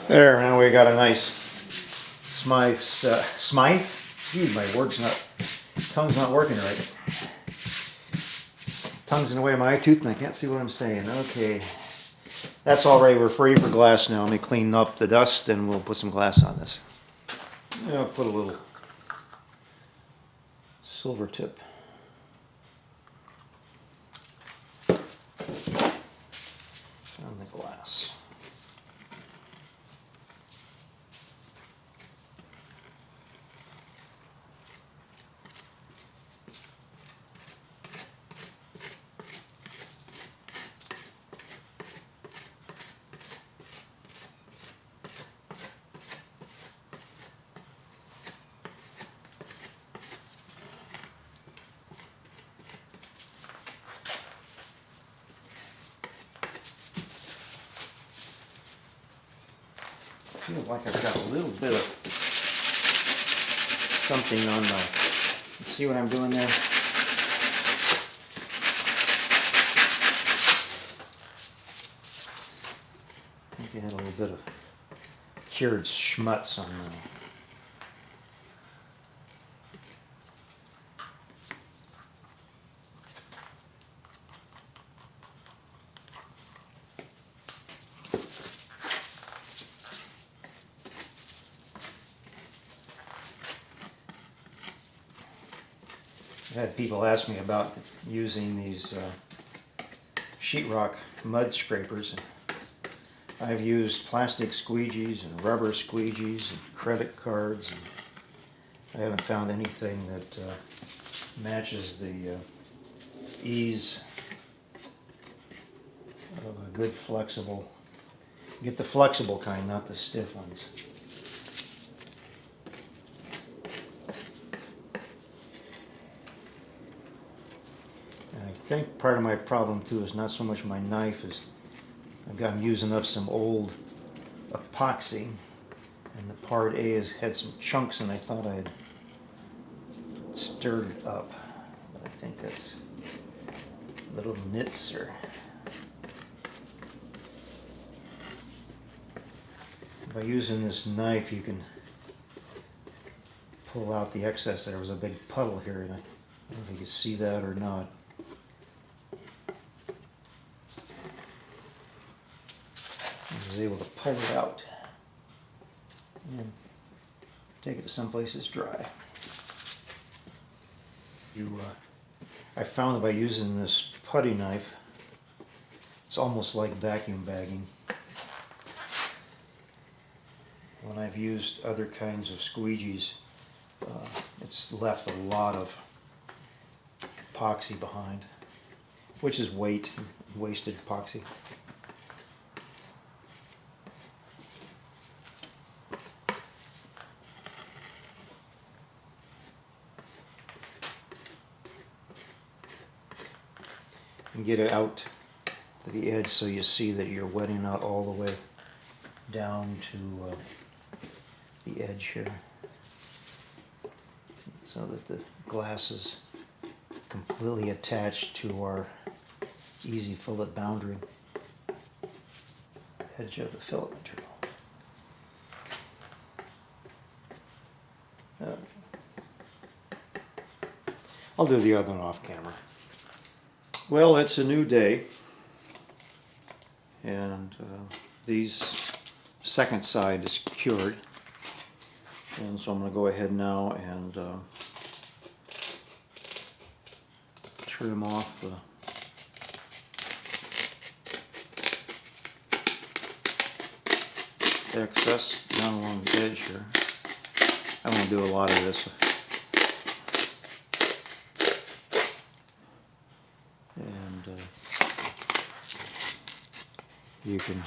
There, now we got a nice Smythe. Geez, my tongue's not working right. Tongue's in the way of my eye tooth and I can't see what I'm saying. Okay, that's all right. We're ready for glass now. Let me clean up the dust and we'll put some glass on this. I'll put a little silver tip. On the glass. Feels like I've got a little bit of something on the, see what I'm doing there? I think I had a little bit of cured schmutz on there. I've had people ask me about using these sheetrock mud scrapers. I've used plastic squeegees and rubber squeegees and credit cards, and I haven't found anything that matches the ease of a good flexible. Get the flexible kind, not the stiff ones. I think part of my problem too is not so much my knife as I've gotten using up some old epoxy, and the part A has had some chunks and I thought I had stirred it up, but I think that's little nits or by using this knife you can pull out the excess. There was a big puddle here and I don't know if you can see that or not. I was able to pull it out and take it to someplace that's dry. I found that by using this putty knife, it's almost like vacuum bagging. When I've used other kinds of squeegees, it's left a lot of epoxy behind, which is wasted epoxy. And get it out to the edge so you see that you're wetting out all the way down to the edge here, so that the glass is completely attached to our easy fillet boundary edge of the fillet material. I'll do the other one off camera. Well, it's a new day, and these second side is cured, and so I'm going to go ahead now and trim off the excess down along the edge here. I won't do a lot of this. And you can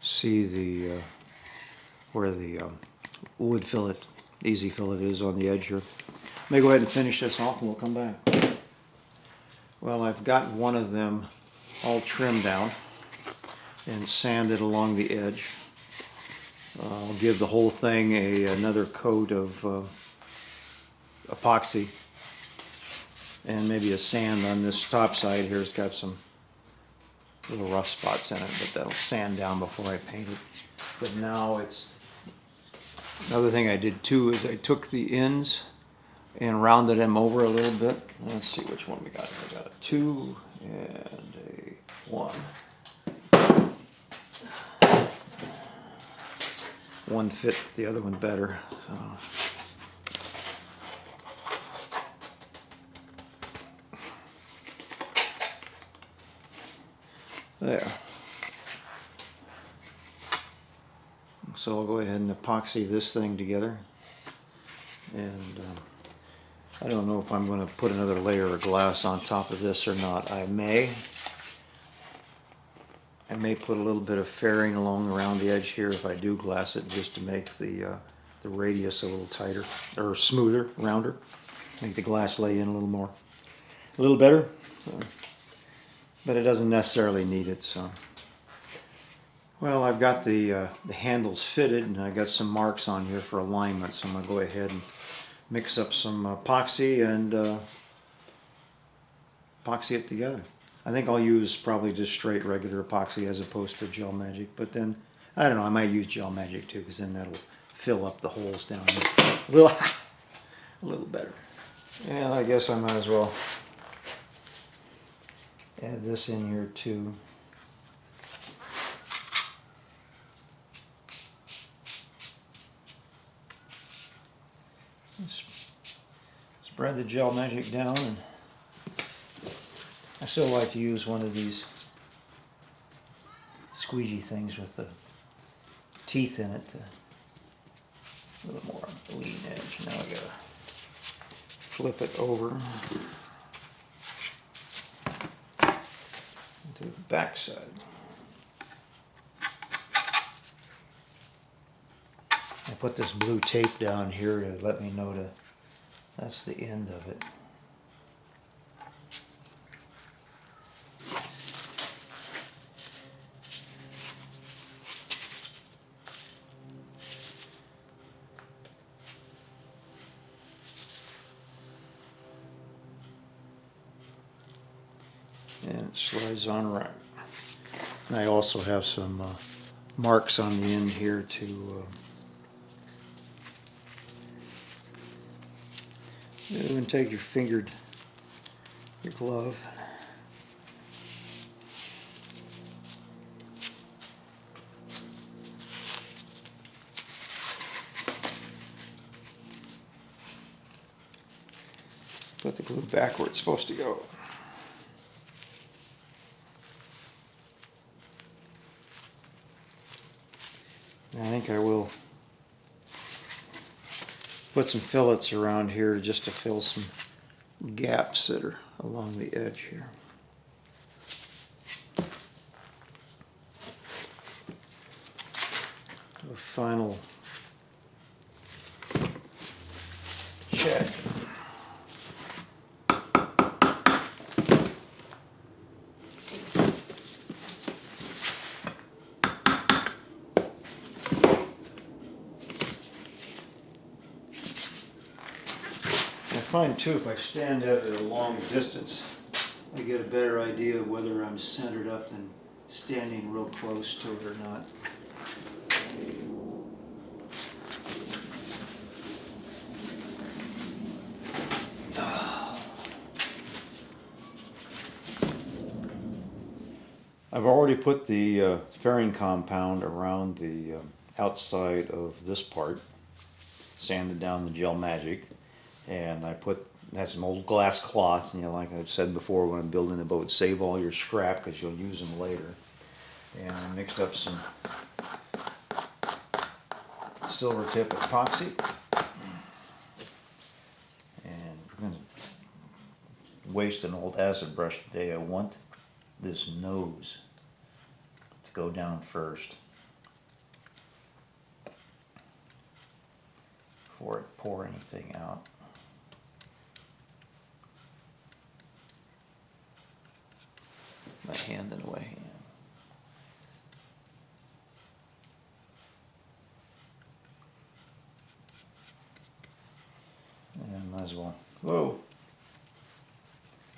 see the where the wood fillet, easy fillet is on the edge here. Let me go ahead and finish this off and we'll come back. Well, I've got one of them all trimmed down and sanded along the edge. I'll give the whole thing another coat of epoxy and maybe a sand on this top side here. It's got some little rough spots in it, but that'll sand down before I paint it. But now it's, another thing I did too is I took the ends and rounded them over a little bit. Let's see which one we got. I got a 2 and a 1. One fit the other one better. So. There. So I'll go ahead and epoxy this thing together. And I don't know if I'm going to put another layer of glass on top of this or not. I may put a little bit of fairing along around the edge here if I do glass it, just to make the radius a little tighter, or smoother, rounder. Make the glass lay in a little more, a little better. So, but it doesn't necessarily need it. So, well, I've got the handles fitted, and I got some marks on here for alignment. So I'm going to go ahead and mix up some epoxy and epoxy it together. I think I'll use probably just straight regular epoxy as opposed to Gel Magic, but then, I don't know, I might use Gel Magic too, because then that'll fill up the holes down here a little better. And I guess I might as well add this in here too. Spread the Gel Magic down, and I still like to use one of these squeegee things with the teeth in it to a little more on the leading edge. Now I gotta flip it over to the back side. I put this blue tape down here to let me know that's the end of it. And it slides on right. And I also have some marks on the end here to even take your glove. Put the glue back where it's supposed to go. I think I will put some fillets around here just to fill some gaps that are along the edge here. Do a final check. I find too, if I stand at a long distance, I get a better idea of whether I'm centered up than standing real close to it or not. I've already put the fairing compound around the outside of this part, sanded down the Gel Magic. And I had some old glass cloth, you know, like I've said before when I'm building the boat, save all your scrap because you'll use them later. And I mixed up some silver tip epoxy. And we're going to waste an old acid brush today. I want this nose to go down first before I pour anything out. My hand in the way. And might as well. Whoa!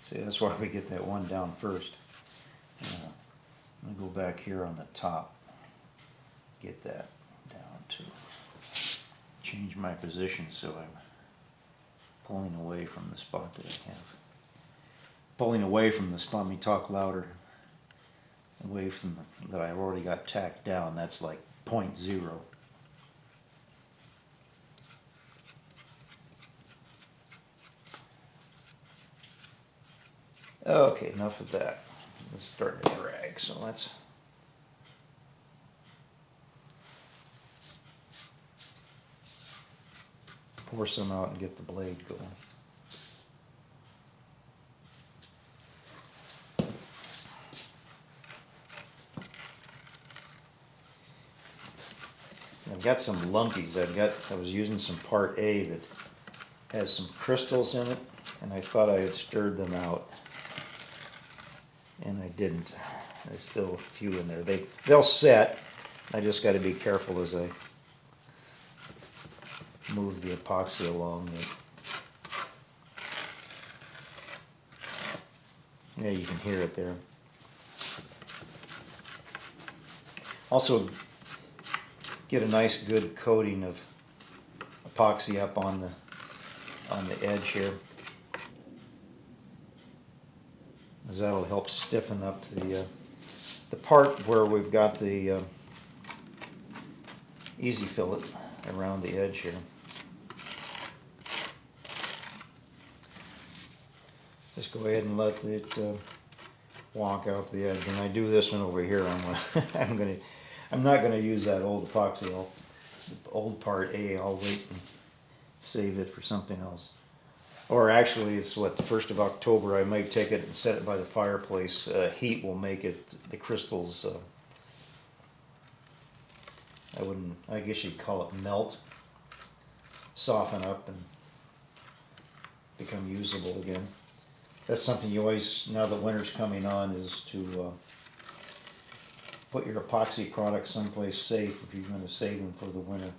See, that's why we get that one down first. I'm going to go back here on the top, get that down to, change my position so I'm pulling away from the spot that I have. Pulling away from the spot, let me talk louder, away from that I've already got tacked down, that's like 0.0. Okay, enough of that. It's starting to drag, so let's pour some out and get the blade going. I've got some lumpies. I was using some Part A that has some crystals in it, and I thought I had stirred them out, and I didn't. There's still a few in there. They'll set. I just got to be careful as I move the epoxy along. Yeah, you can hear it there. Also, get a nice good coating of epoxy up on the edge here, as that'll help stiffen up the part where we've got the easy fillet around the edge here. Just go ahead and let it walk out the edge. And I do this one over here. I'm not going to use that old epoxy, the old Part A. I'll wait and save it for something else. Or actually, it's what, the 1st of October. I might take it and set it by the fireplace. Heat will make it, the crystals, I guess you'd call it melt, soften up and become usable again. That's something you always, now that winter's coming on, is to put your epoxy products someplace safe if you're going to save them for the winter.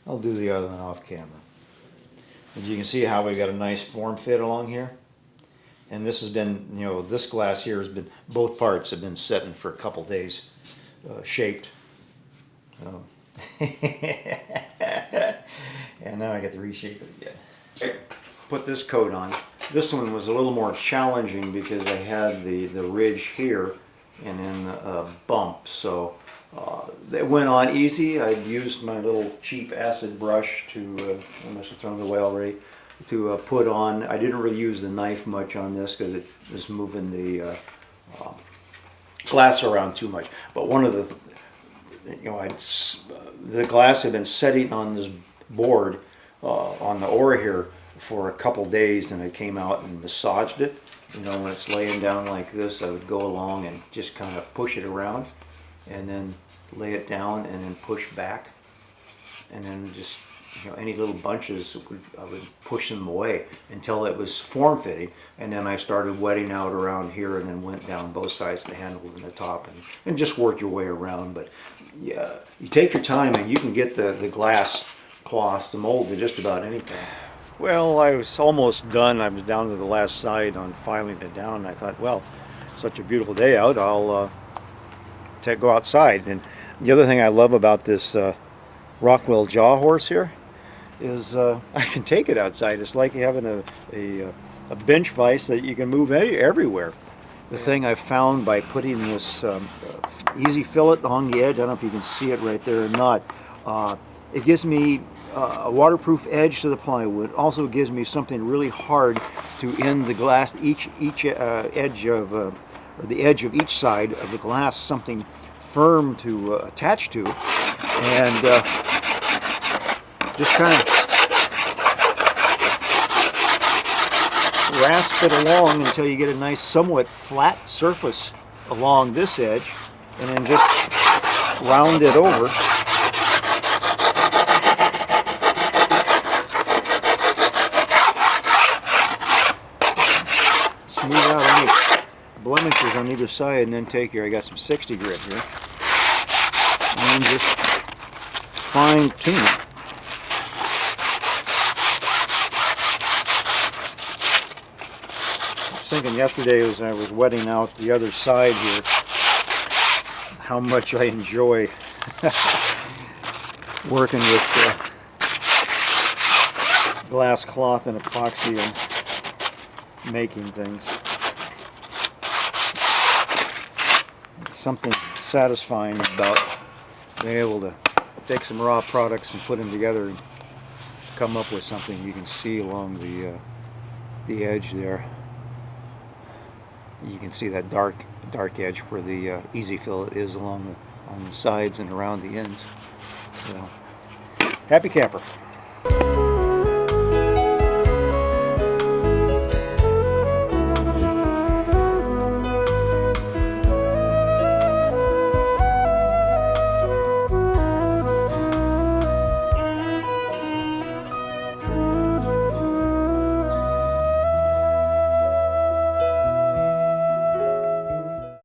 I'll do the other one off camera. As you can see how we got a nice form fit along here. And this has been, this glass here has been, both parts have been setting for a couple days, shaped. And now I get to reshape it again. Okay. Put this coat on. This one was a little more challenging because I had the ridge here and then a bump. So it went on easy. I used my little cheap acid brush to, I must have thrown it away already, to put on. I didn't really use the knife much on this because it was moving the glass around too much. But one of the, the glass had been setting on this board on the oar here for a couple days, and I came out and massaged it. When it's laying down like this, I would go along and just kind of push it around and then lay it down and then push back, and then just any little bunches I would push them away until it was form fitting, and then I started wetting out around here and then went down both sides of the handles and the top and just work your way around. But yeah, you take your time and you can get the glass cloth to mold to just about anything. Well, I was almost done. I was down to the last side on filing it down, and I thought, well, such a beautiful day out, I'll go outside. And the other thing I love about this Rockwell jaw horse here is I can take it outside. It's like having a bench vise that you can move everywhere. The thing I found by putting this easy fillet on the edge, I don't know if you can see it right there or not, it gives me a waterproof edge to the plywood. Also gives me something really hard to end the glass, each edge of, or the edge of each side of the glass, something firm to attach to, and just kind of rasp it along until you get a nice, somewhat flat surface along this edge, and then just round it over. Smooth out any blemishes on either side, and then take here, I got some 60 grit here, and then just fine tune it. thinking yesterday as I was wetting out the other side here, how much I enjoy working with glass cloth and epoxy and making things. It's something satisfying about being able to take some raw products and put them together and come up with something you can see along the edge there. You can see that dark edge where the easy fillet is on the sides and around the ends. So, happy camper.